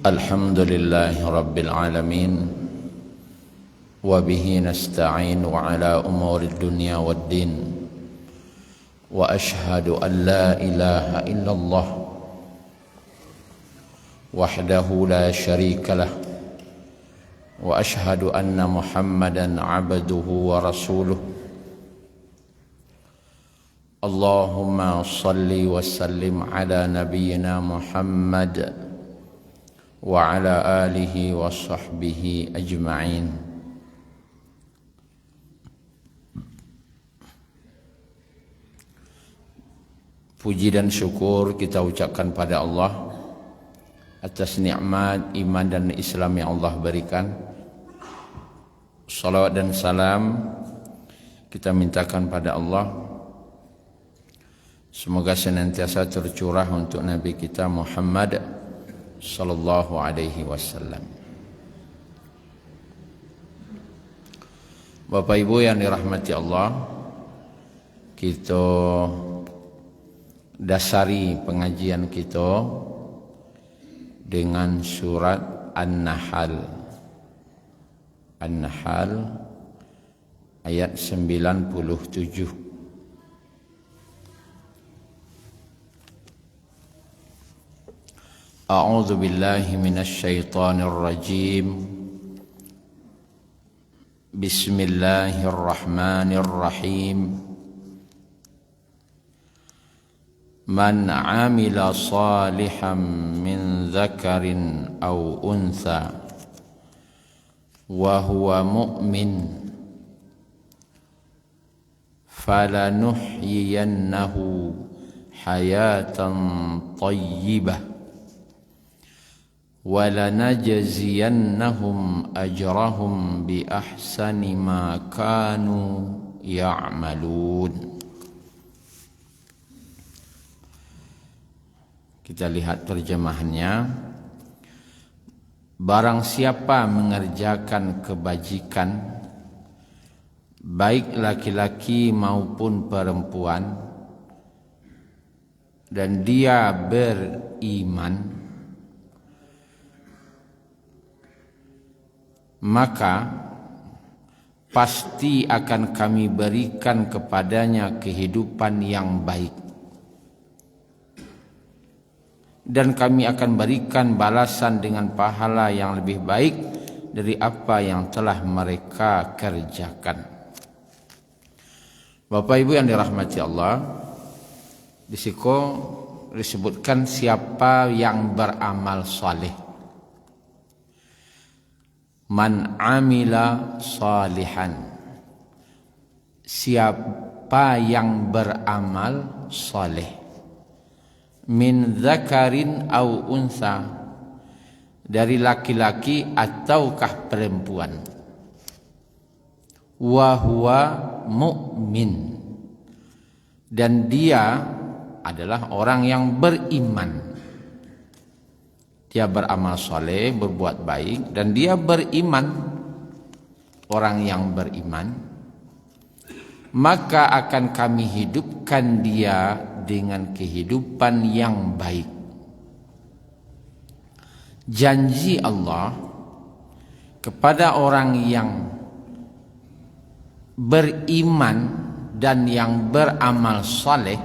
الحمد لله رب العالمين وبه نستعين على أمور الدنيا والدين وأشهد أن لا إله إلا الله وحده لا شريك له وأشهد أن محمدا عبده ورسوله اللهم صل وسلم على نبينا محمد وعلى آله وصحبه أجمعين. Puji dan syukur kita ucapkan pada Allah atas nikmat iman dan Islam yang Allah berikan. Salawat dan salam kita mintakan pada Allah, semoga senantiasa tercurah untuk Nabi kita Muhammad sallallahu alaihi wasallam. Bapak Ibu yang dirahmati Allah, kita dasari pengajian kita dengan surat An-Nahl. An-Nahl ayat 97. A'udzu billahi minasy syaithanir rajim. Bismillahirrahmanirrahim. Man 'amila salihan min dzakarin aw untha wa huwa mu'min falanuhyiyannahu hayatan thayyibah wa lanajziyannahum ajrahum bi ahsani ma kanu ya'malun. Kita lihat terjemahannya. Barang siapa mengerjakan kebajikan, baik laki-laki maupun perempuan, dan dia beriman, maka pasti akan kami berikan kepadanya kehidupan yang baik, dan kami akan berikan balasan dengan pahala yang lebih baik dari apa yang telah mereka kerjakan. Bapak Ibu yang dirahmati Allah, di situ disebutkan siapa yang beramal saleh. Man amila salihan, siapa yang beramal saleh. Min dzakarin au unsa, dari laki-laki ataukah perempuan. Wa huwa mu'min, dan dia adalah orang yang beriman. Dia beramal soleh, berbuat baik, dan dia beriman. Orang yang beriman, maka akan kami hidupkan dia dengan kehidupan yang baik. Janji Allah kepada orang yang beriman dan yang beramal saleh,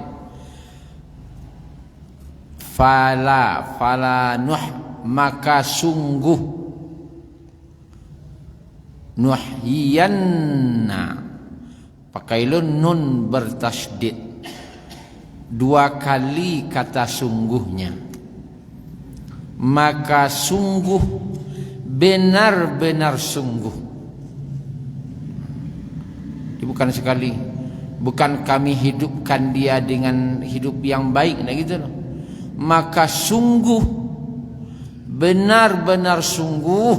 fala nuh, maka sungguh, nuhyiyanna, pakai nun bertasydid, dua kali kata sungguhnya, maka sungguh, benar-benar sungguh. Bukan sekali, bukan kami hidupkan dia dengan hidup yang baik, nah gitu loh. Maka sungguh, benar-benar sungguh,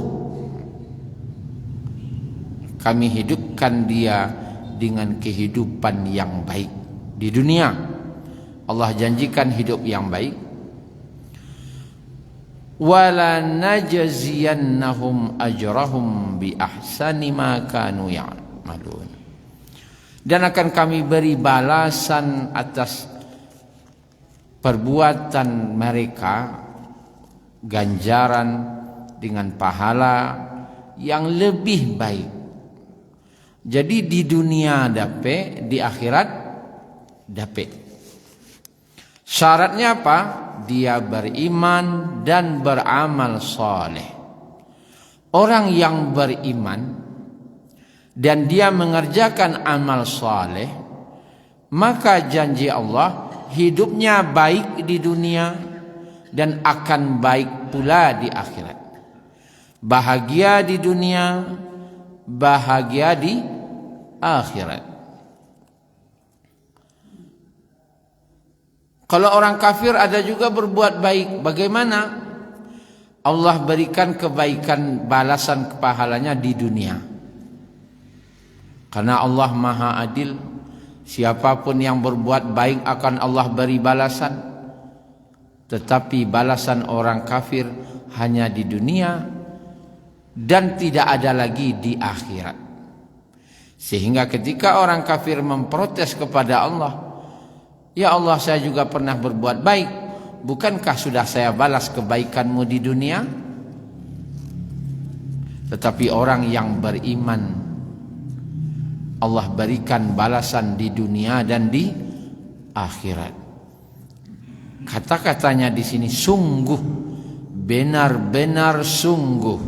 kami hidupkan dia dengan kehidupan yang baik di dunia. Allah janjikan hidup yang baik. Wala najziyannahum ajrahum bi ahsani ma kanu ya'malun. Dan akan kami beri balasan atas perbuatan mereka ganjaran dengan pahala yang lebih baik. Jadi di dunia dapat, di akhirat dapat. Syaratnya apa? Dia beriman dan beramal saleh. Orang yang beriman dan dia mengerjakan amal saleh, maka janji Allah hidupnya baik di dunia dan akan baik pula di akhirat. Bahagia di dunia, bahagia di akhirat. Kalau orang kafir ada juga berbuat baik, bagaimana? Allah berikan kebaikan, balasan pahalanya di dunia. Karena Allah Maha Adil, siapapun yang berbuat baik akan Allah beri balasan. Tetapi balasan orang kafir hanya di dunia dan tidak ada lagi di akhirat. Sehingga ketika orang kafir memprotes kepada Allah, ya Allah, saya juga pernah berbuat baik, bukankah sudah saya balas kebaikanmu di dunia? Tetapi orang yang beriman, Allah berikan balasan di dunia dan di akhirat. Kata-katanya di sini sungguh, benar-benar sungguh.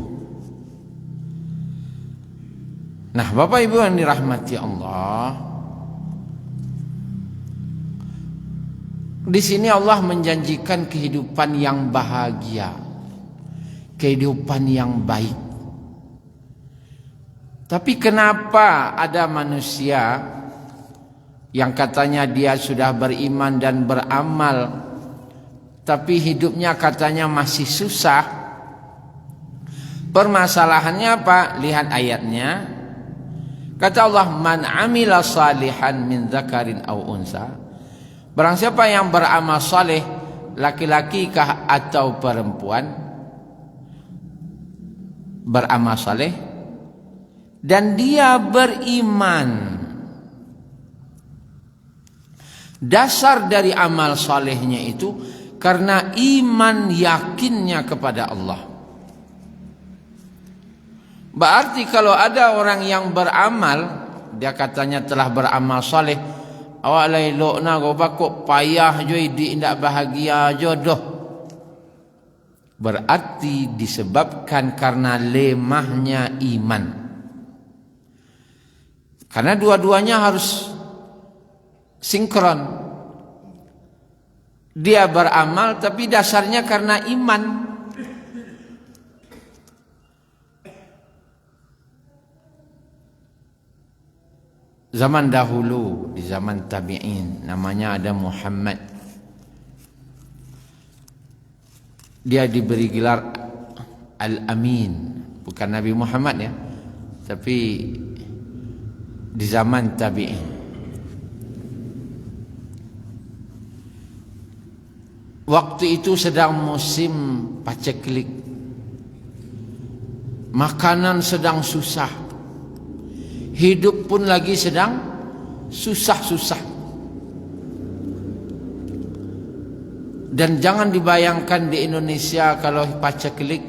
Nah, Bapak Ibu yang dirahmati Allah, di sini Allah menjanjikan kehidupan yang bahagia, kehidupan yang baik. Tapi kenapa ada manusia yang katanya dia sudah beriman dan beramal, tapi hidupnya katanya masih susah? Permasalahannya apa? Lihat ayatnya. Kata Allah, man amila salihan min dzakarin aw unsa. Barang siapa yang beramal saleh, laki-laki kah atau perempuan, beramal saleh dan dia beriman. Dasar dari amal salehnya itu karena iman yakinnya kepada Allah. Berarti kalau ada orang yang beramal, dia katanya telah beramal saleh, awak lailokna go bakok payah joi di indak bahagia jodoh. Berarti disebabkan karena lemahnya iman. Karena dua-duanya harus sinkron. Dia beramal tapi dasarnya karena iman. Zaman dahulu, di zaman tabi'in, namanya ada Muhammad. Dia diberi gelar Al-Amin. Bukan Nabi Muhammad ya, tapi di zaman tabi'in. Waktu itu sedang musim paceklik. Makanan sedang susah. Hidup pun lagi sedang susah-susah. Dan jangan dibayangkan di Indonesia kalau paceklik,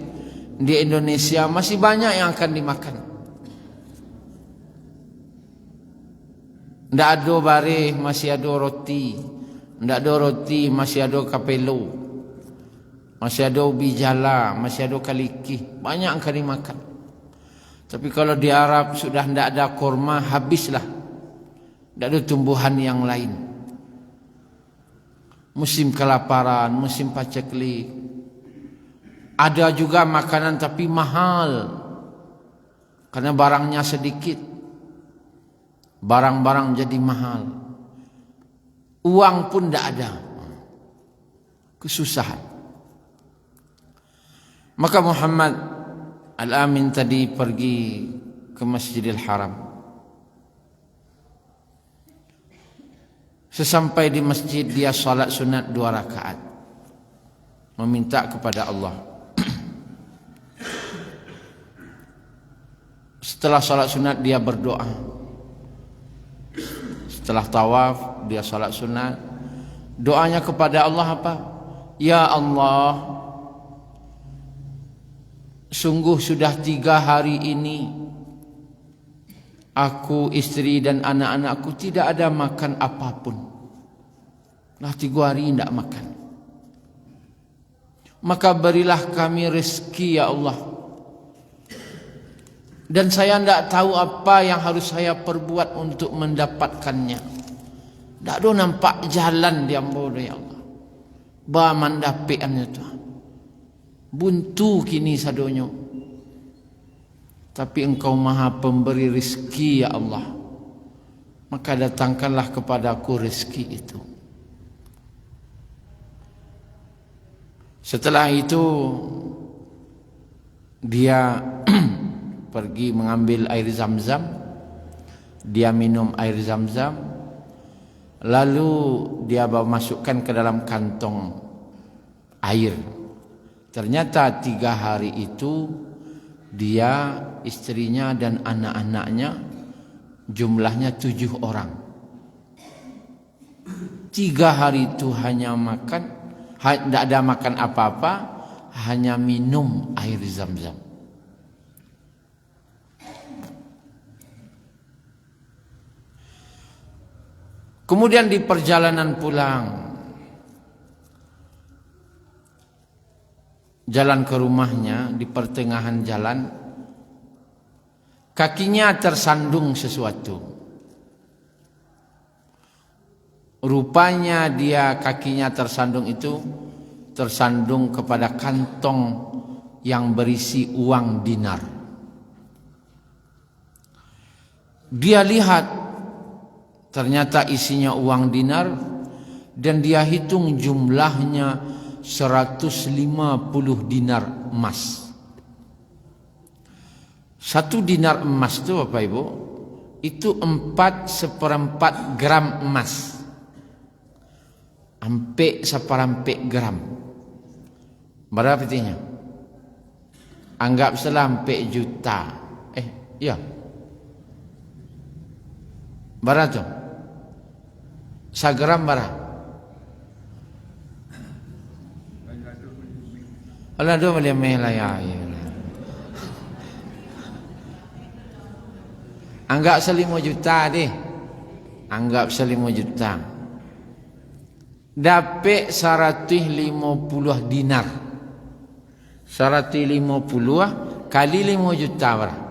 di Indonesia masih banyak yang akan dimakan. Ndak ada bare masih ada roti. Ndak ada roti masih ada kapelo. Masih ada ubi jala, masih ada kaliki. Banyak yang akan dimakan. Tapi kalau di Arab sudah ndak ada kurma, habislah. Ndak ada tumbuhan yang lain. Musim kelaparan, musim paceklik. Ada juga makanan tapi mahal. Karena barangnya sedikit. Barang-barang jadi mahal. Uang pun tidak ada. Kesusahan. Maka Muhammad Al-Amin tadi pergi ke Masjidil Haram. Sesampai di masjid dia salat sunat 2 rakaat. Meminta kepada Allah. Setelah salat sunat dia berdoa. Setelah tawaf dia salat sunat. Doanya kepada Allah apa? Ya Allah, sungguh sudah 3 hari ini aku, istri dan anak-anakku tidak ada makan apapun. Lah 3 hari tidak makan. Maka berilah kami rezeki ya Allah. Dan saya tidak tahu apa yang harus saya perbuat untuk mendapatkannya. Tak ada nampak jalan dia bodoh ya Allah. Ba mandapiannya Tuhan. Buntu kini sadonyo. Tapi Engkau Maha Pemberi rezeki ya Allah. Maka datangkanlah kepadaku rezeki itu. Setelah itu dia pergi mengambil air zam-zam. Dia minum air zam-zam. Lalu dia bawa masukkan ke dalam kantong air. Ternyata 3 hari itu dia, istrinya dan anak-anaknya jumlahnya 7 orang. 3 hari itu hanya makan, tidak ada makan apa-apa, hanya minum air zam-zam. Kemudian di perjalanan pulang, jalan ke rumahnya, di pertengahan jalan, kakinya tersandung sesuatu. Rupanya dia kakinya tersandung itu, tersandung kepada kantong yang berisi uang dinar. Dia lihat, ternyata isinya uang dinar, dan dia hitung jumlahnya 150 dinar emas. 1 dinar emas itu Bapak Ibu, itu 4/4 gram emas. Ampe 1/4 gram. Berapa artinya? Anggap selampe juta. Ya. Berapa tu? 1 gram berapa? Allah do boleh melaya. Anggap 5 juta deh. Anggap 5 juta. Dapat 150 dinar. 150 kali 5 juta berapa?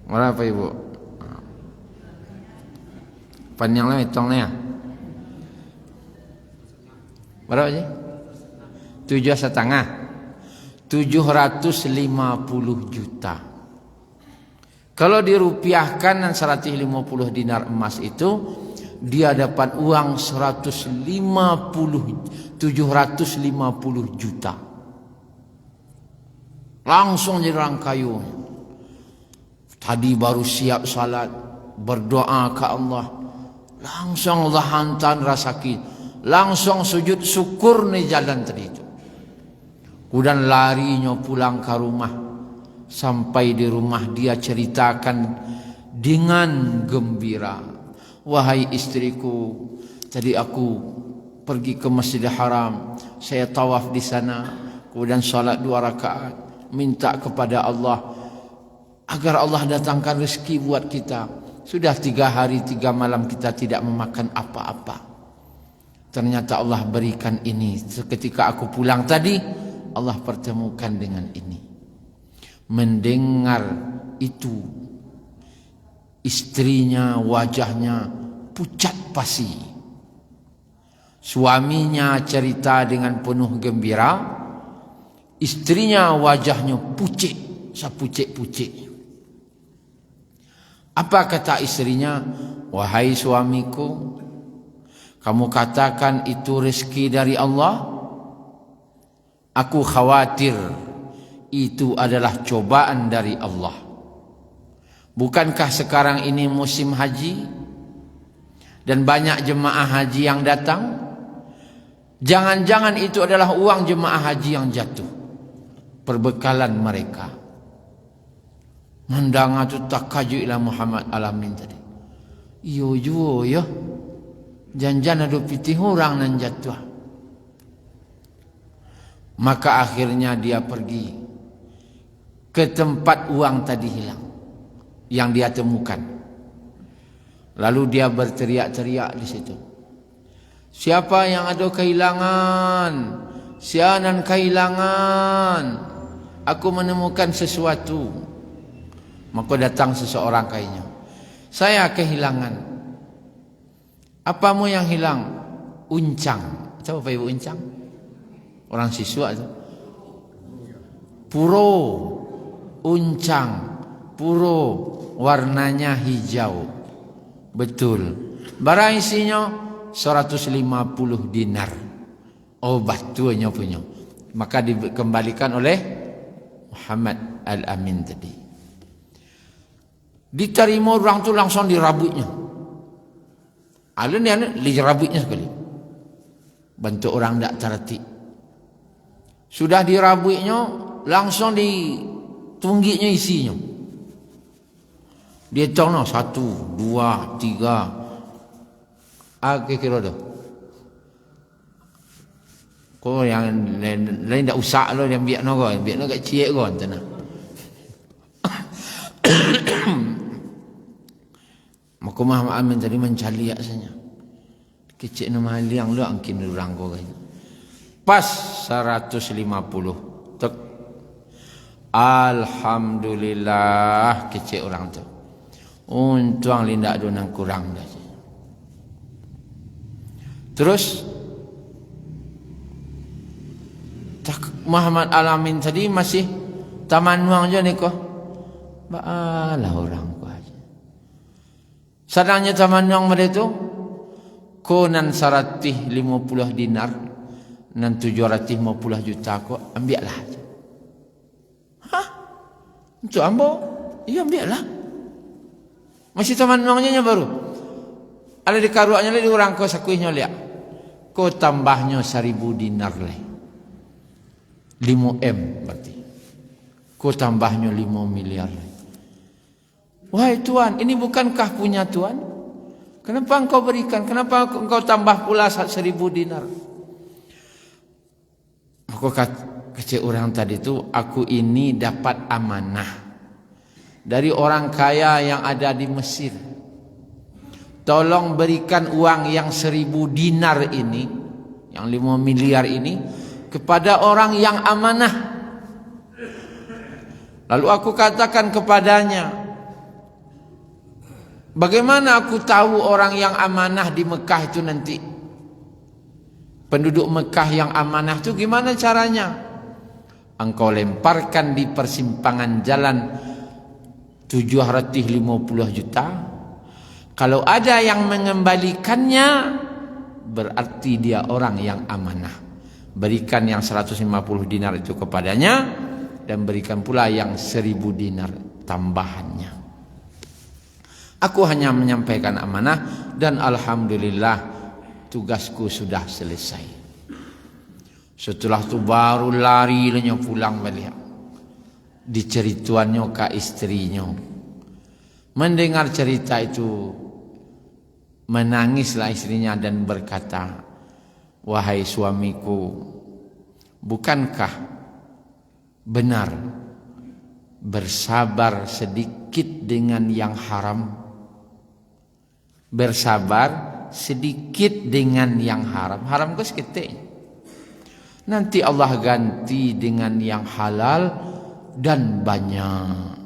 Berapa Ibu? Panjanglah hitungnya. Berapa sih? 7,5. 750 juta. Kalau dirupiahkan 150 dinar emas itu, dia dapat uang 750 juta. Langsung jadi orang kayu. Tadi baru siap salat, berdoa ke Allah, langsung Allah hantar rasa sakit, langsung sujud syukur nih jalan tadi itu. Kemudian larinya pulang ke rumah. Sampai di rumah dia ceritakan dengan gembira, wahai istriku, tadi aku pergi ke Masjidil Haram, saya tawaf di sana, kemudian salat 2 rakaat, minta kepada Allah agar Allah datangkan rezeki buat kita. Sudah 3 hari 3 malam kita tidak memakan apa-apa. Ternyata Allah berikan ini. Ketika aku pulang tadi, Allah pertemukan dengan ini. Mendengar itu, istrinya wajahnya pucat pasi. Suaminya cerita dengan penuh gembira, istrinya wajahnya pucet, sapucet-pucet. Apa kata istrinya? Wahai suamiku, kamu katakan itu rezeki dari Allah. Aku khawatir itu adalah cobaan dari Allah. Bukankah sekarang ini musim haji dan banyak jemaah haji yang datang? Jangan-jangan itu adalah uang jemaah haji yang jatuh, perbekalan mereka. Mandang tu takaju ila Muhammad alamin tadi. Iyo juo yo. Jangan ada pitih orang nan jatuh. Maka akhirnya dia pergi ke tempat uang tadi hilang yang dia temukan. Lalu dia berteriak-teriak di situ. Siapa yang ada kehilangan? Sianan kehilangan. Aku menemukan sesuatu. Maka datang seseorang kayaknya. Saya kehilangan. Apamu yang hilang? Uncang. Tahu apa ibu uncang? Orang siswa itu. Puro. Uncang. Puro. Warnanya hijau. Betul. Barang isinya 150 dinar. Oh, batunya punya. Maka dikembalikan oleh Muhammad Al-Amin tadi. Diterima orang tu langsung dirabutnya. Alun dia dirabutnya sekali. Bentuk orang tak terhati. Sudah dirabutnya, langsung ditunggiknya isinya. Dia tahu no, 1, 2, 3. Kira tu. Kau yang lain tak usah lo yang biar no kat ciek kau tenang. Maka Muhammad Amin tadi mencari asalnya. Kecik nama liang lo angkin orang kau kan. Pas 150. Tek. Alhamdulillah kecik orang tu. Untung lindak donang kurang dah. Terus Muhammad Al-Amin tadi masih taman nuang je ni kau. Baalah orang kau aja. Sadangnya taman nuang mereka tu konan 150 dinar dan 750 juta kau ambillah. Hah? Untuk ambo? Iya ambillah. Masih taman nuangnya baru. Ada di karuaknya di orang kau sakuihnya lihat. Kau tambahnya 1000 dinar leh. 5M berarti. Kau tambahnya 5 miliar leh. Wahai Tuan, ini bukankah punya Tuan? Kenapa engkau berikan? Kenapa engkau tambah pula 1000 dinar? Aku kecil orang tadi tu, aku ini dapat amanah dari orang kaya yang ada di Mesir. Tolong berikan uang yang 1000 dinar ini, yang 5 miliar ini, kepada orang yang amanah. Lalu aku katakan kepadanya, bagaimana aku tahu orang yang amanah di Mekah itu nanti? Penduduk Mekah yang amanah itu gimana caranya? Engkau lemparkan di persimpangan jalan 750 juta. Kalau ada yang mengembalikannya, berarti dia orang yang amanah. Berikan yang 150 dinar itu kepadanya, dan berikan pula yang 1000 dinar tambahannya. Aku hanya menyampaikan amanah, dan alhamdulillah tugasku sudah selesai. Setelah itu baru lari pulang balik. Dicerituannya ke istrinya. Mendengar cerita itu, menangislah istrinya dan berkata, wahai suamiku, bukankah benar bersabar sedikit dengan yang haram? Bersabar sedikit dengan yang haram. Haram kau seketik. Nanti Allah ganti dengan yang halal dan banyak.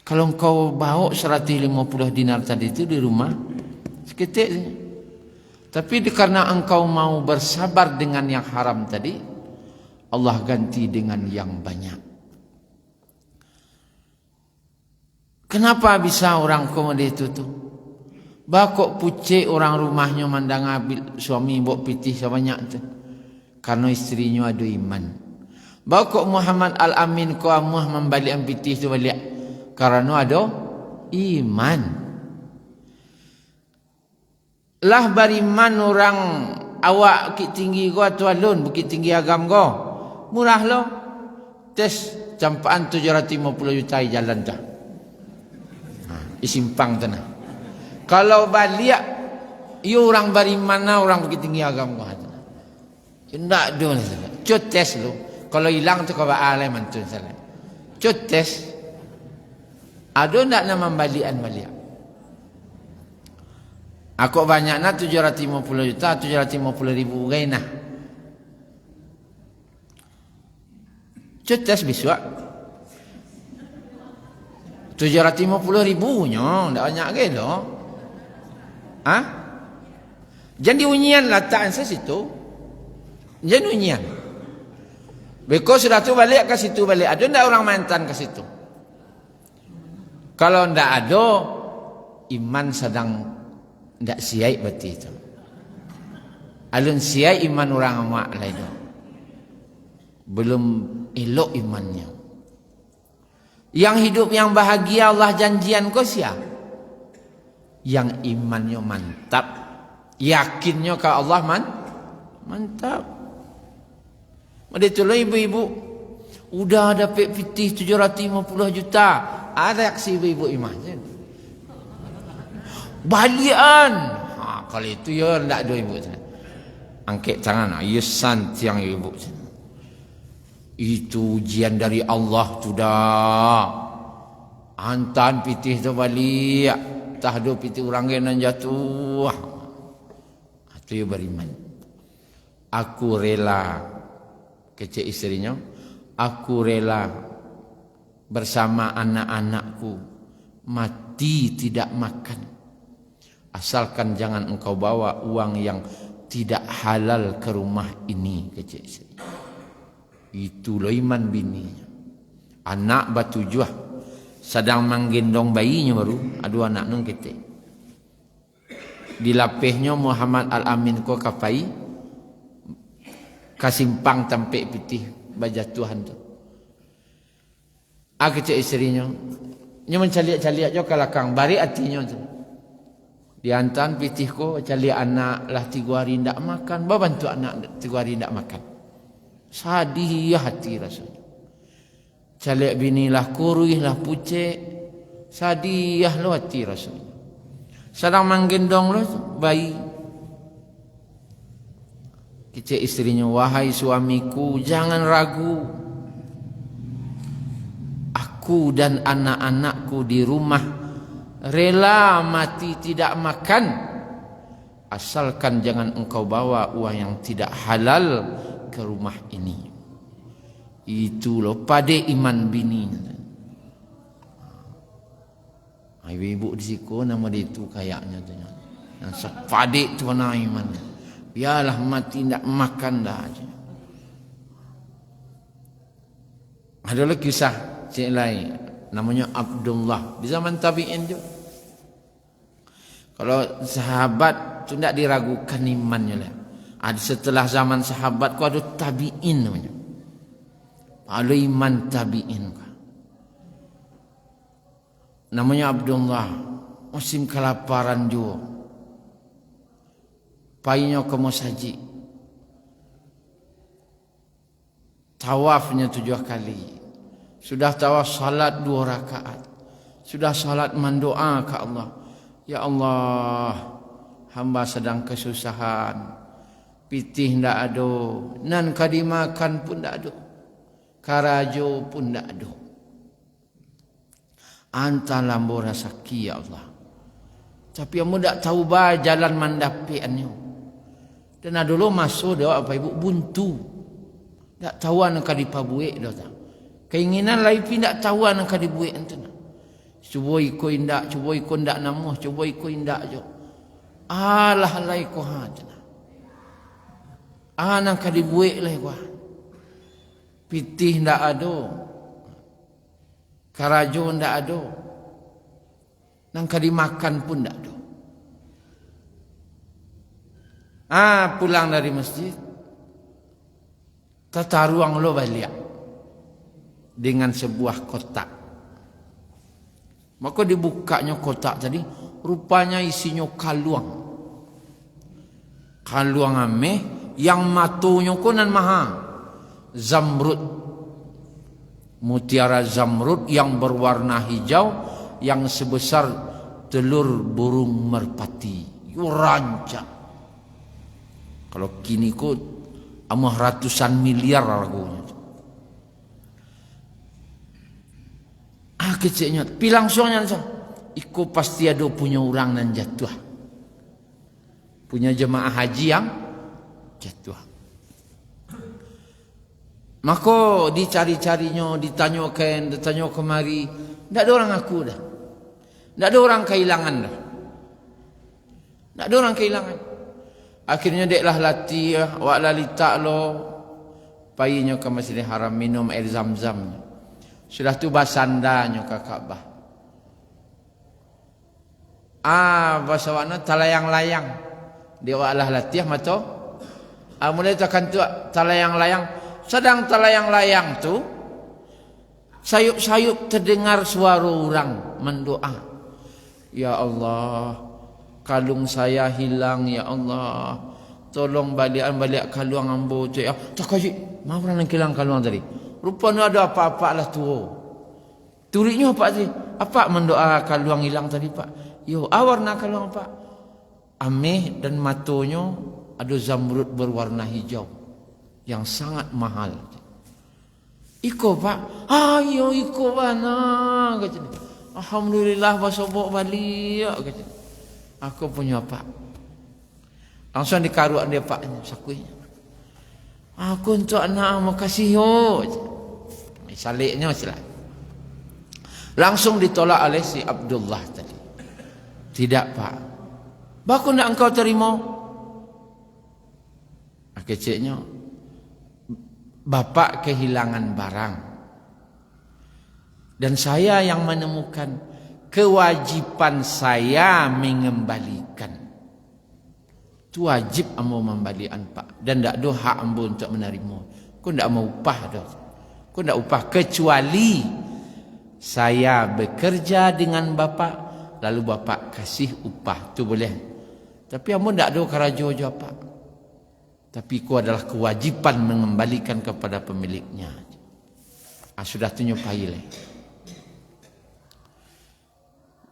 Kalau engkau bawa 150 dinar tadi itu di rumah, seketik saja. Tapi karena engkau mau bersabar dengan yang haram tadi, Allah ganti dengan yang banyak. Kenapa bisa orang komedi itu tu? Bakok pucik orang rumahnya mandang abil suami bok pitih sebanyak tu. Karena istrinya ada iman. Bakok Muhammad Al-Amin ko amuh membalik ang pitih tu balik. Karena ada iman. Lah bariman orang awak bukit tinggi ko atau alun bukit tinggi agam ko. Murah lo. Tes campaan 750 juta jalan dah. Isimpang tanah. Kalau balik, ia orang bariman orang bukit tinggi agam ko. Tidak ada. cut tes lu. Kalau hilang tu kau alai mantun salah. Cut tes. Ada ndak nama balian balik? Aku banyaknya 750 juta, 750 ribu gainah. Cut tes biswa. 750 ribunya, ndak banyak ke lo? Hah? Jadi unyian lataan saya situ. Jadi unyian. Beko sudah tu balik ke situ balik. Ada ndak orang mantan ke situ? Kalau ndak ada, iman sedang ndak siai berarti itu. Alun siai iman orang amak lah itu. Belum elok imannya. Yang hidup yang bahagia Allah janjian kau siapa? Yang imannya mantap, yakinnya ke Allah mantap. Itulah ibu-ibu, udah dapat fitih 750 juta, ada reaksi ibu-ibu imannya. Balian, kalau itu ya tidak ada ibu. Angkat tangan, yesan tiang ibu. Itu ujian dari Allah sudah. Hantan pitih tu balik. Tahdu pitih orang yang jatuh. Itu ya beriman. Aku rela. Kecik isterinya. Aku rela bersama anak-anakku. Mati tidak makan. Asalkan jangan engkau bawa uang yang tidak halal ke rumah ini. Kecik isterinya. Itulah iman bininya. Anak batujuh sedang menggendong bayinya baru. Aduh anak nung kita. Dilapihnya Muhammad Al-Amin ko kapai. Kasimpang tampik pitih bajatuhan tu. Kecik isterinya. Nya mencaliak-caliak jo kalakang. Bari hatinya tu. Diantan pitih ko caliak anak lah 3 hari ndak makan. Bantu anak 3 hari ndak makan. Sadih hati rasanya. Calik binilah kurui lah pucek. Sadih lo hati rasanya. Sedang menggendong lo bayi. Kecik isterinya, wahai suamiku, jangan ragu. Aku dan anak-anakku di rumah rela mati tidak makan. Asalkan jangan engkau bawa uang yang tidak halal ke rumah ini. Itu loh pada iman bini. Ibu-ibu di siku nama dia itu kayaknya tu. Yang sepadik tu na iman. Biarlah mati tidak makan dah aja. Ada lagi kisah cik lain namanya Abdullah di zaman tabi'in juga. Kalau sahabat tu tidak diragukan imannya lah. Ada setelah zaman sahabat kau ada tabi'in namanya. Ada iman tabi'in kau. Namanya Abdullah. Musim kelaparan juga. Painya ke masjid. Tawafnya 7 kali. Sudah tawaf salat 2 rakaat. Sudah salat mendoa ke Allah. Ya Allah, hamba sedang kesusahan. Pitih ndak ada, nan kadimakan pun ndak ada. Karajo pun ndak ada. Anta lambo rasaki ya Allah. Tapi kamu ndak tahu bah jalan mandapiannya. Dan ada dulu masuk dia apa ibu buntu. Ndak tahu anak kadipabuik dah tak. Keinginan lain pun ndak tahu anak kadibuik ente. Cuba iko indak, cuba iko ndak namuh, cuba iko indak jo. Alah lai ko hajna. Anak kadibuik lah gua. Pitih ndak ada. Karajo ndak ada. Nang kadimakan pun ndak ada. Pulang dari masjid. Tata ruang lo balik. Dengan sebuah kotak. Maka dibukanya kotak tadi. Rupanya isinya kaluang. Kaluang ameh. Yang matunya kunan maha. Zamrud. Mutiara zamrud yang berwarna hijau. Yang sebesar telur burung merpati. Rancak. Kalau kini ko amah ratusan miliar harganya. Kecilnya, pi langsungnya iku pasti ada punya orang nan jatuh. Punya jemaah haji yang jatuh. Maka dicari-carinya, ditanya kemari, tidak ada orang aku dah. Tidak ada orang kehilangan dah. Tak ada orang kehilangan. Akhirnya deklah latih wa lalita lo payinya ke Masjidil Haram minum air Zam-Zam. Sudah tu basandanya ke Kaabah. Bahasa wana talayang-layang. Dia wa lah latih mato. Mulai tekan tu talayang-layang. Sedang talayang-layang tu sayup-sayup terdengar suara orang mendoa. Ya Allah, kalung saya hilang ya Allah. Tolong balik kalung ambo tu ya. Tak kaji, mau orang yang hilang kalung tadi. Rupanya ada apa-apa lah tu. Turiknya apa tadi? Apa mendoa kalung hilang tadi Pak? Yo, warna kalung Pak. Ameh dan matonya ada zamrud berwarna hijau yang sangat mahal. Iko Pak. Ayo iko mana? Kata. Alhamdulillah basobok balik kata. Aku punya Pak. Langsung dikaruan dia Pak sakuinya. Aku untuk anak makasih yo. Saliknya masih lah. Langsung ditolak oleh si Abdullah tadi. Tidak Pak. Baku nak engkau terima? Keciknya. Bapak kehilangan barang. Dan saya yang menemukan kewajiban saya mengembalikan. Itu wajib ambo membalikan Pak. Dan tak ada hak ambo untuk menerima. Kau tak mau upah dah. Kau tak upah kecuali saya bekerja dengan Bapak. Lalu Bapak kasih upah. Itu boleh. Tapi ambo tak ada keraja Pak. Tapi ku adalah kewajiban mengembalikan kepada pemiliknya. Sudah tunjukai lah.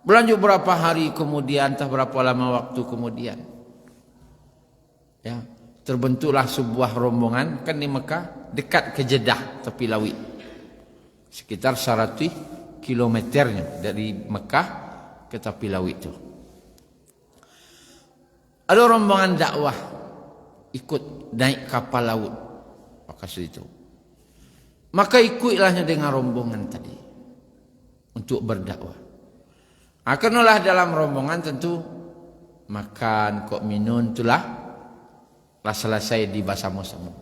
Berlanjut berapa hari kemudian, entah berapa lama waktu kemudian. Ya, terbentuklah sebuah rombongan kan di Mekah dekat ke Jeddah tepi laut. Sekitar 100 kilometernya dari Mekah ke tepi laut itu. Ada rombongan dakwah ikut naik kapal laut Waktu itu. Maka ikutlah dengan rombongan tadi untuk berdakwah. Akanulah dalam rombongan tentu makan, kok minum itulah selesai di bersama-sama.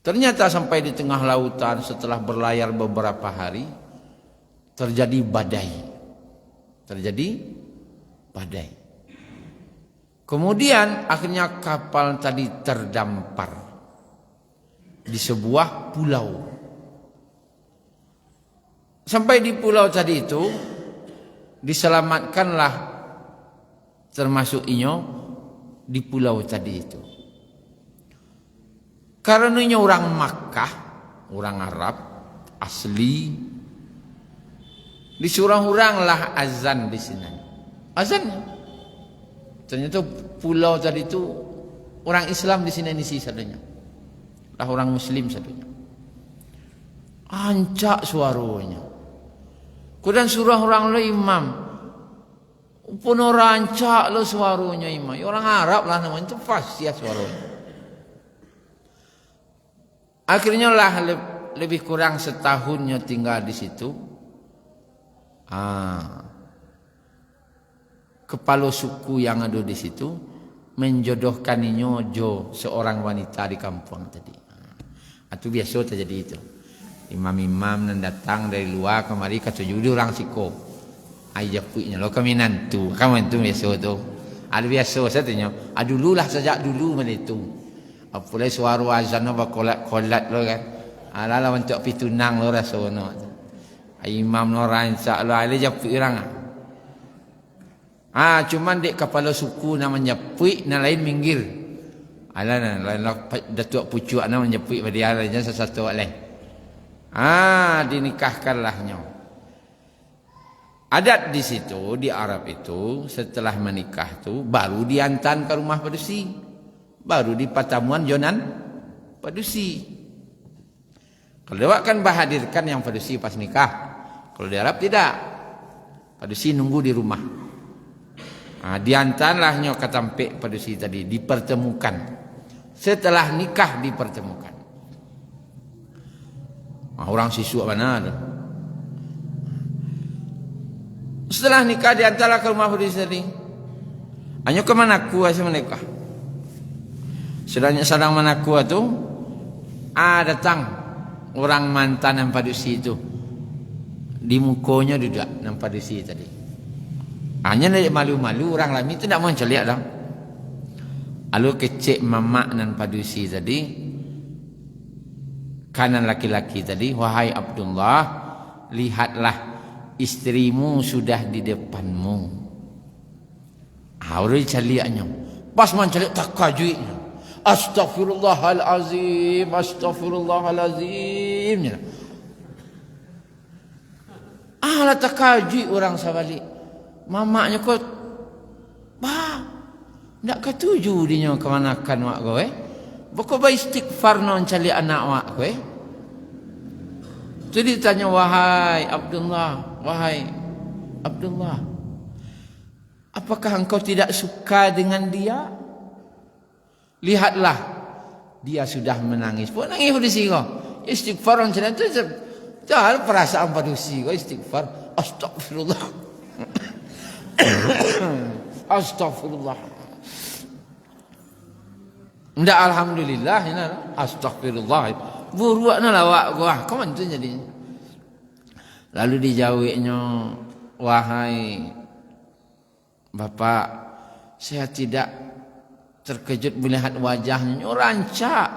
Ternyata sampai di tengah lautan setelah berlayar beberapa hari terjadi badai. Kemudian akhirnya kapal tadi terdampar di sebuah pulau. Sampai di pulau tadi itu diselamatkanlah termasuk inyo di pulau tadi itu. Karenanya orang Makkah, orang Arab asli disuruh oranglah azan di sini. Azannya. Ternyata pulau tadi itu orang Islam di sini satunya. Lah orang Muslim satunya. Ancak suaranya. Kemudian surah orang lo imam. Pun orang ancak lo suaranya imam. Orang Arab lah namanya itu fasih suaranya. Akhirnya lah lebih kurang setahunnya tinggal di situ. Kepala suku yang ada di situ menjodohkan Nyojo seorang wanita di kampung tadi. Itu biasa terjadi itu. Imam-imam yang datang dari luar kemari kata judi orang siko. Ayah punya lo kami nantu. Kamu itu biasa tu. Ada biasa satunya. Dululah sejak dulu itu. Apalagi suara azan apa kolat lo kan. Ala untuk pitunang lo rasa no. Imam lo rancak lo ale japuk orang. Cuman dek kepala suku namanya Puik, yang lain minggir. Alah datuk pucuk namanya Puik pada dia lainnya sesuatu oleh. Dinikahkanlahnya. Adat di situ di Arab itu setelah menikah tu baru diantar ke rumah padusi. Baru di pertemuan padusi. Kalau di Wak kan bahadirkan yang padusi pas nikah. Kalau di Arab tidak. Padusi nunggu di rumah. Diantaranya katampek padusi tadi dipertemukan. Setelah nikah dipertemukan. Orang siswa mana tu? Setelah nikah diantarlah ke rumah padusi tadi. Hanya ke Manaku saya menikah. Sedang Manaku tu datang orang mantan yang padusi itu. Di mukanya duduk yang padusi tadi. Hanya nak malu-malu orang lain itu tidak mau celiak dah. Lalu kecek mamak nan padusi tadi. Kanan laki-laki tadi, wahai Abdullah, lihatlah istrimu sudah di depanmu. Orang celiaknya. Pas man celiak tak kajuinya. Astaghfirullahalazim, astaghfirullahalazim. Lah tak kajui orang sabalik. Mamaknya kau, nak ketuju dia ke mana kan wak kau Bako ba istighfar non cali anak wak kau Jadi tanya wahai Abdullah, apakah engkau tidak suka dengan dia? Lihatlah, dia sudah menangis. Pun nangis di sini. Istighfar non cali itu jangan perasaan padusi kau istighfar. Astagfirullah. Astagfirullah. Ndak alhamdulillah ini astagfirullah. Buruakna lawak gua. Kaman tu jadi. Lalu dijawabnya, wahai Bapak, saya tidak terkejut melihat wajahnya rancak,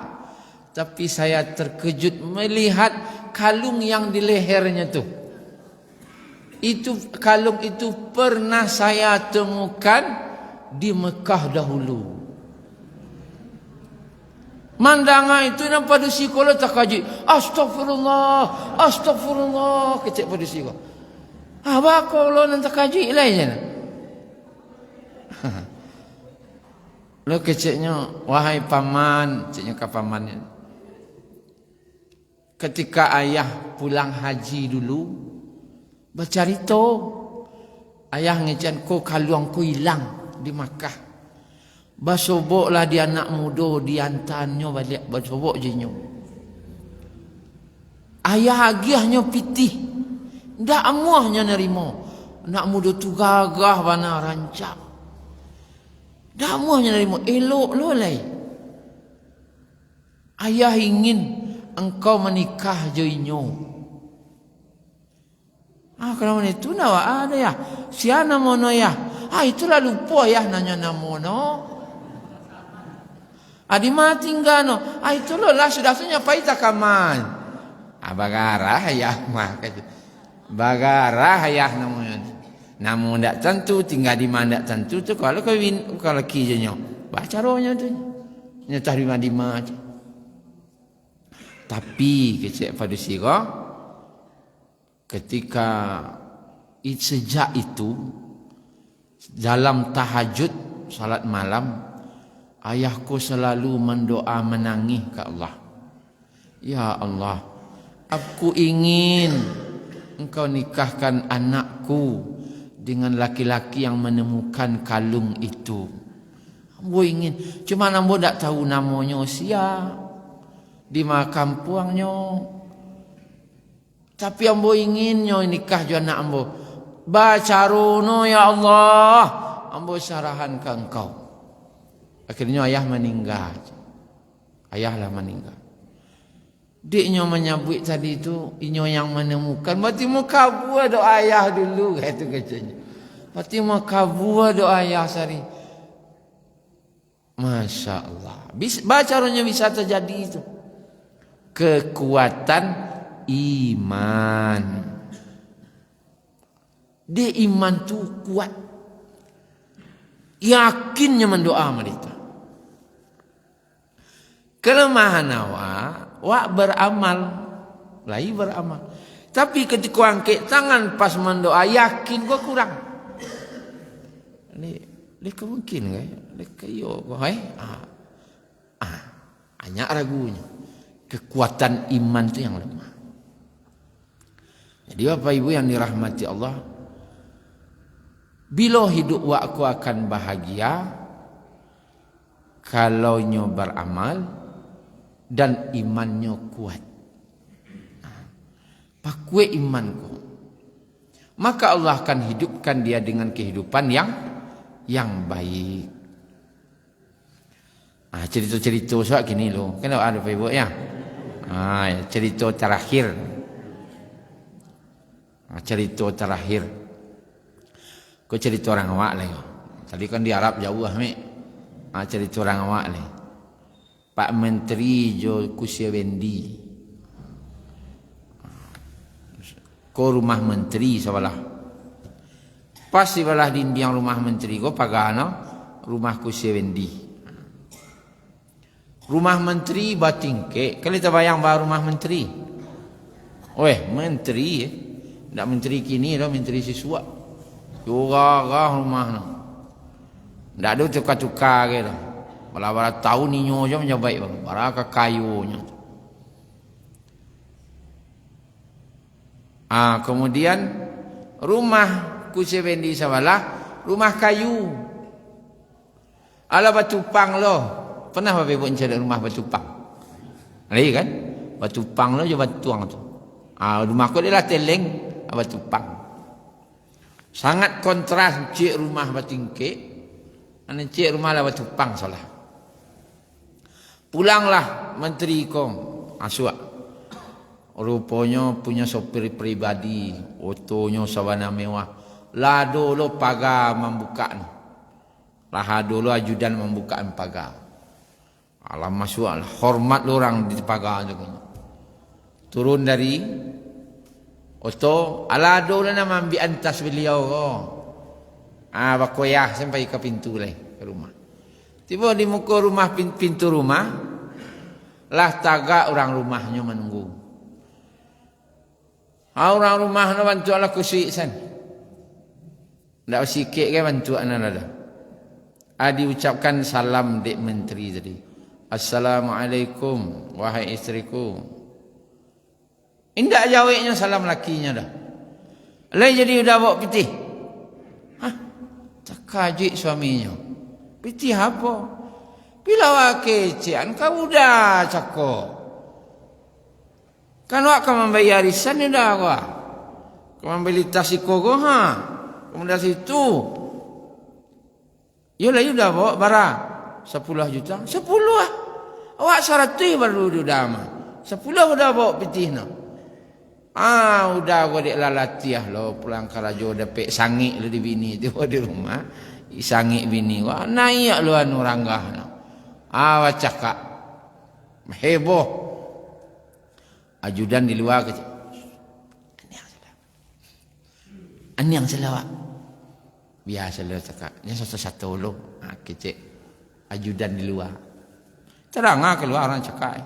tapi saya terkejut melihat kalung yang di lehernya tu. Itu kalung itu pernah saya temukan di Mekah dahulu. Mandanga itu yang padusi kalau tak kaji. Astagfirullah, astagfirullah. Kecek padusi kau. Apa kalau nanti kaji lainnya? Lo keceknya, wahai paman, keceknya ke pamannya. Ketika ayah pulang haji dulu, bercerita, ayah ngecen ko kalungku hilang di Makkah. Basoboklah dia anak muda diantarnya balik basobok jenyo. Ayah agiahnya pitih, ndak amuahnya nerima. Anak muda tu gagah bana rancak. Ndak amuahnya nerima, elok lolai. Ayah ingin engkau menikah jenyo. Kalau itu nawa ada ya. Siana mono ya. Itulah lupa ya nanya namono. Adi mati enggano. Itulah lah sudah paita kaman. Bagarah ya mah kata. Bagarah ya namanya. Namun ndak tentu tinggal di mana ndak tentu tu kalau kalau kijenya. Baca rohnya tu. Nyatah di mana. Tapi kecek pada sira ketika sejak itu dalam tahajud salat malam ayahku selalu mendoa menangis ke Allah. Ya Allah, aku ingin engkau nikahkan anakku dengan laki-laki yang menemukan kalung itu. Ambo ingin, cuma ambo tak tahu namanya sia di makam puangnya. Tapi ambo inginnya nikah jo anak ambo. Baca rono ya Allah, ambo syarahan ke engkau. Akhirnya ayah meninggal. Ayahlah meninggal. Diknya menyabut tadi itu, inyo yang menemukan. Berarti mau kabur doa ayah dulu, itu kecilnya. Berarti mau kabur doa ayah sari. Masya Allah. Baca ronya bisa terjadi itu. Kekuatan iman. Dia iman tu kuat. Yakinnya mendoa mereka. Kelemahan awak beramal. Lagi beramal. Tapi ketika angkat tangan pas mendoa yakin gua kurang. Ini kemungkin kan? Lek yo kau Banyak ragunya. Kekuatan iman itu yang lemah. Jadi Bapak Ibu yang dirahmati Allah, bila hidup aku akan bahagia kalau nyo beramal dan imannya kuat. Pakue imanku, maka Allah akan hidupkan dia dengan kehidupan yang baik. Cerita-cerita soal gini loh. Kenapa ada Bapak Ibu ya? Cerita terakhir. Cerita terakhir. Kau cerita orang awak lah. Tadi kan di Arab jauh lah, Mek. Cerita orang awak lah. Pak Menteri Jo Kusyewendi. Kau rumah menteri sebelah. Pas sebelah dinding rumah menteri kau pagano rumah Kusyewendi. Rumah menteri batingke. Kalau kita bayang bah rumah menteri. Menteri tak menteri kini dah, menteri siswa. Juga rumah no. Tak ada tukar-tukar ke dah. Bala-bala tahun ni nyo je menjabat bang. Bala ke kayunya. Kemudian rumah Kusyewendi sebelah rumah kayu. Ala batu pang loh. Pernah Bapak Ibu cari rumah batu pang? Lagi kan? Batu pang loh je batuang tu. Rumah aku dia lah teleng batu pang. Sangat kontras cik rumah batingke. Cik rumah lah batu pang salah. Pulanglah menteri kom aswak. Rupanya punya sopir pribadi, otonya sawana mewah. Lah dulu pagar membuka ni. Lah dulu ajudan membuka pagar. Alam masuk lah, hormat orang di pagar tu. Turun dari oto, ala dulu nama ambil antas beliau. Bakoyah sampai ke pintu lah ke rumah. Tiba di muka rumah pintu rumah, lah tagak orang rumahnya menunggu. Orang rumahnya bantu ala kusik san. Tak sikit ke bantu anak ada. Diucapkan salam dek menteri tadi. Assalamualaikum wahai istriku. Indak jawabnya salam lakinya dah. Lain jadi udah bawa pitih. Cakajik suaminya. Pitih apa? Bila wakecian kau udah cakap. Kan wak kau membayar risan ni dah wak. Kau membeli tas ikogo kemudian situ. Yolah you dah bawa barang 10 juta. 10 lah. Awak 100 baru dah mah. 10 udah bawa pitih no. Udah gua dek lalatiah lo pulang karajo dapet sangik lo di bini tu di rumah. Sangik bini gua naik lo anu ranggah no. Cakap heboh. Ajudan di luar kecil. Aniang selawat. Biasa lo cakap. Ini satu-satu lo. Kecil. Ajudan di luar. Terang keluar orang cakap.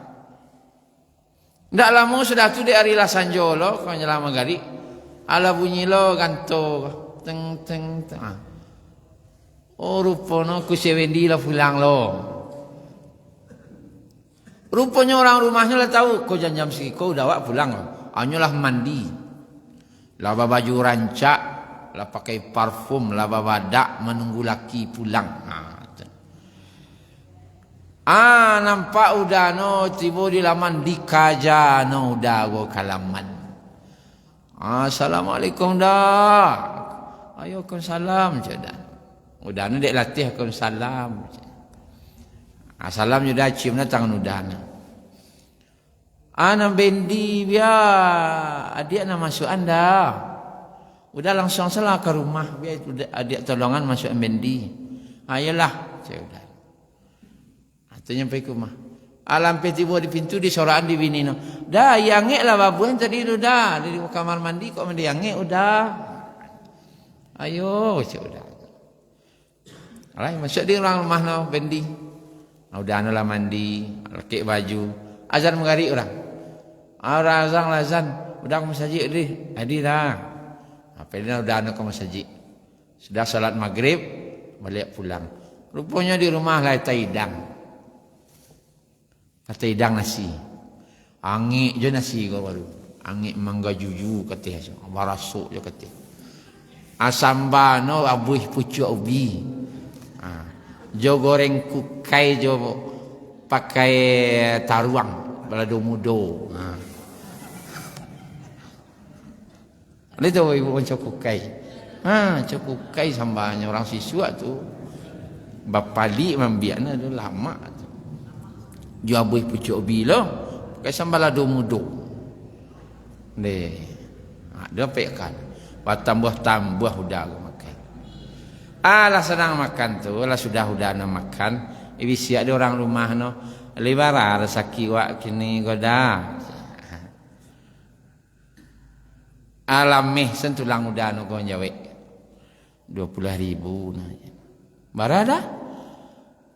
Tak lama sudah tu di hari Lasanjo lo. Kau nyelama gari. Ala bunyi lo ganto. Teng teng teng. Rupanya Kusyewendi lo pulang lo. Rupanya orang rumahnya lah tahu. Kau jam segini kau dah wak pulang lo. Anyolah mandi. Lah baju rancak. Lah pakai parfum. Lah badak menunggu laki pulang. Nampak udah no. Tiba di laman dikaja no. Udah gua kalaman. Assalamualaikum dah. Ayo salam dah. Udah no dek latih salam. Salam sudah cium na tangan udah na. Ana bendi biar adik nak masuk anda. Udah langsung salah ke rumah biar adik tolongan masuk bendi. Ayolah, saya udah. Tanya pergi ke rumah. Alam tiba di pintu di soraan di bini no. Dah yangek lah babuan tadi tu dah. Di kamar mandi kok mandi yangek udah. Ayo, saya udah. Alai masuk di rumah no bendi. Udah anu lah mandi, lekik baju. Azan mengarik orang. Orang azan. Udah ke masjid ni. Hadir dah. Apa ini udah anu ke masjid. Sudah salat maghrib, balik pulang. Rupanya di rumah lah taidang. Kata idang nasi. Angik je nasi kau baru. Angik mangga juju kata aja. Barasuk je kata. Asamba no abuih pucuk ubi. Jo goreng kukai jo pakai taruang balado mudo. Itu ibu macam kukai. Macam kukai sambanya orang siswa tu. Bapali membiaknya tu lama tu. Jo abuih pucuk ubi lo. Pakai sambal balado mudo. Deh. Dia pekkan. Tambah udah makan. Lah senang makan tu, lah sudah nak makan. Ibi siap dia orang rumah no. Libara rezeki wak kini goda. Alamih sentulang udah no kau jawek. 20.000 nah. Barada?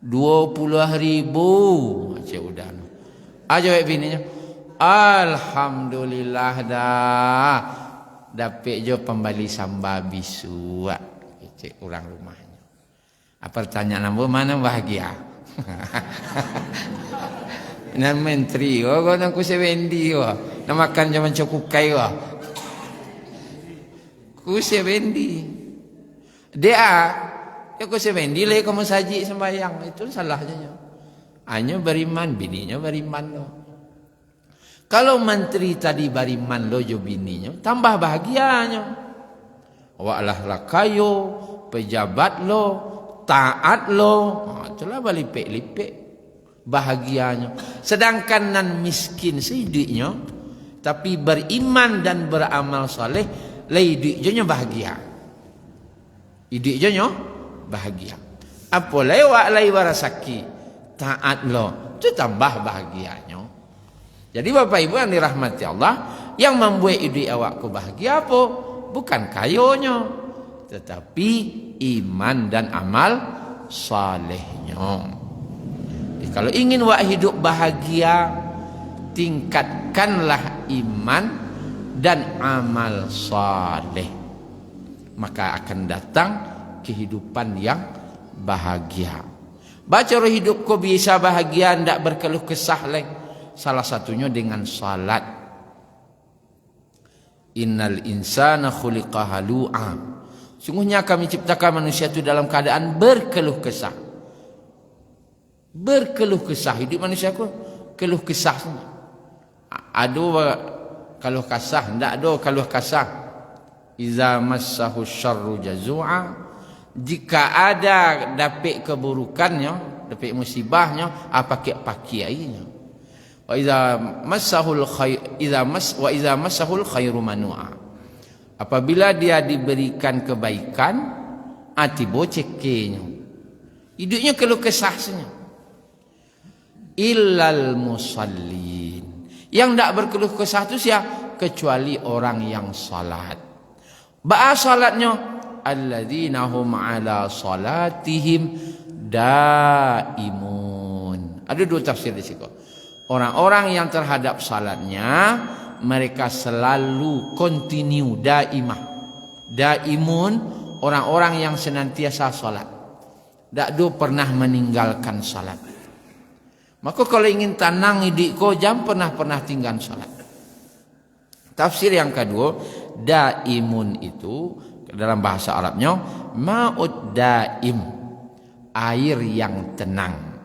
20.000 macam udah no. Jawek bininya. Alhamdulillah dah. Dapat je pembali samba bisu cek orang rumahnya. Pertanyaan ambo mana bahagia? Nan menteri kau nak kusebendi nak makan zaman cukukai kusebendi dia ya kusebendi le kamu saji sembahyang itu salahnya. Hanya beriman bininya beriman loh. Kalau menteri tadi bariman lo jo bininya, tambah bahagianya. Walah lakayo, pejabat lo, taat lo, itulah balipek-lipek bahagianya. Sedangkan nan miskin sehidupnya, tapi beriman dan beramal saleh, hidupnya bahagia. Hidupnya bahagia. Apa lewat lai warasaki, taat lo, itu tambah bahagianya. Jadi Bapak Ibu yang dirahmati Allah, yang membuat hidup awakku bahagia apa? Bukan kayonya, tetapi iman dan amal salehnya. Jadi kalau ingin wak hidup bahagia, tingkatkanlah iman dan amal saleh. Maka akan datang kehidupan yang bahagia. Baca hidup kau bisa bahagia, tidak berkeluh kesah lagi. Salah satunya dengan salat. Innal insana khuliqa halu'a. Sungguhnya kami ciptakan manusia itu dalam keadaan berkeluh kesah. Berkeluh kesah. Hidup manusia itu keluh kesah. Ada keluh kasah, tidak ada keluh kasah. Iza massahu syarru jazu'a. Jika ada dapat keburukannya, dapat musibahnya, pakai airnya. Wa iza massahul khairu manu'a. Apabila dia diberikan kebaikan, atibo cekenya. Hidupnya keluh kesahnya. Illal musallin. Yang tidak berkeluh kesah itu siapa? Kecuali orang yang salat. Ba'a salatnya alladzina hum ala salatihim daimun. Ada dua tafsir di situ. Orang-orang yang terhadap salatnya mereka selalu continue daimah. Daimun orang-orang yang senantiasa salat. Tak do pernah meninggalkan salat. Maka kalau ingin tenang hidup kau jangan pernah tinggal salat. Tafsir yang kedua, daimun itu dalam bahasa Arabnya ma'ud daim, air yang tenang.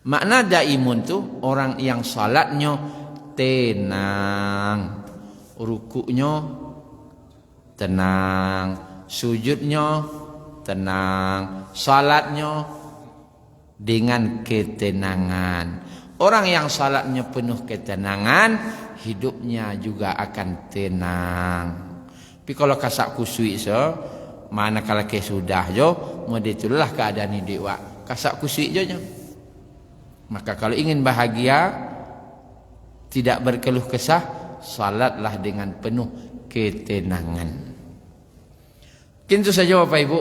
Makna daimun tu orang yang salatnya tenang, rukuknya tenang, sujudnya tenang, salatnya dengan ketenangan. Orang yang salatnya penuh ketenangan, hidupnya juga akan tenang. Tapi kalau kasak kusui mana kalau ke sudah jo, mau ditulah keadaan hidup wak kasak kusui jo. Maka kalau ingin bahagia, tidak berkeluh kesah, salatlah dengan penuh ketenangan. Itu saja Bapak Ibu.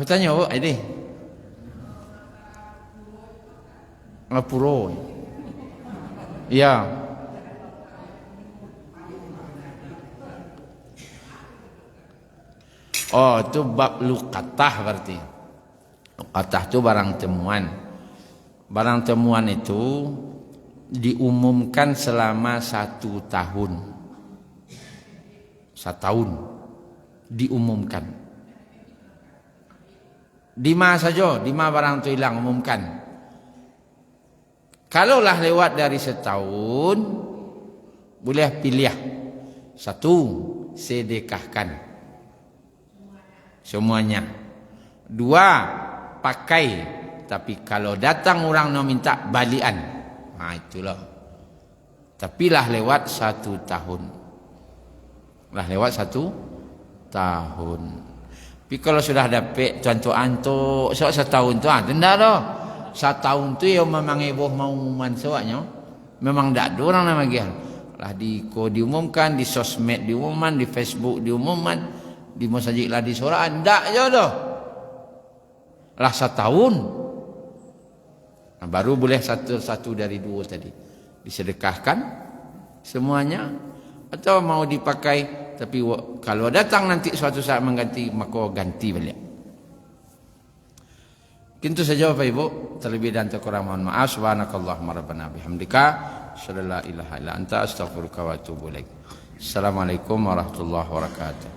Tanya Bu, ini. Ngapuro. Ya. Oh, itu bab luqatah berarti. Luqatah itu barang temuan. barang temuan itu diumumkan selama 1 tahun. 1 tahun diumumkan. Di mana saja, di mana barang itu hilang, umumkan. Kalaulah lewat dari 1 tahun, boleh pilih. 1, sedekahkan semuanya. 2, pakai. Tapi kalau datang orang nak minta balian, itulah. Tapi lah lewat 1 tahun. Lah lewat 1 tahun. Tapi kalau sudah dapat contoh-antuk, 1 tahun tu, tidak dah. 1 tahun tu yang memang ibuh mau umuman sewaknya. Memang tak ada orang nak bagi. Lah diumumkan, di sosmed diumumkan, di Facebook diumumkan, di masjid lah di suraan. Tak je dah. Lah 1 tahun. Nah, baru boleh satu dari 2 tadi. Disedekahkan semuanya. Atau mau dipakai. Tapi kalau datang nanti suatu saat mengganti, maka ganti balik. Itu saja Bapak Ibu. Terlebih dan terkurang mohon maaf. Subhanakallahumma rabbana bihamdika. Asyhadu an la ilaha illa anta astaghfiruka wa atubu ilaik. Assalamualaikum warahmatullahi wabarakatuh.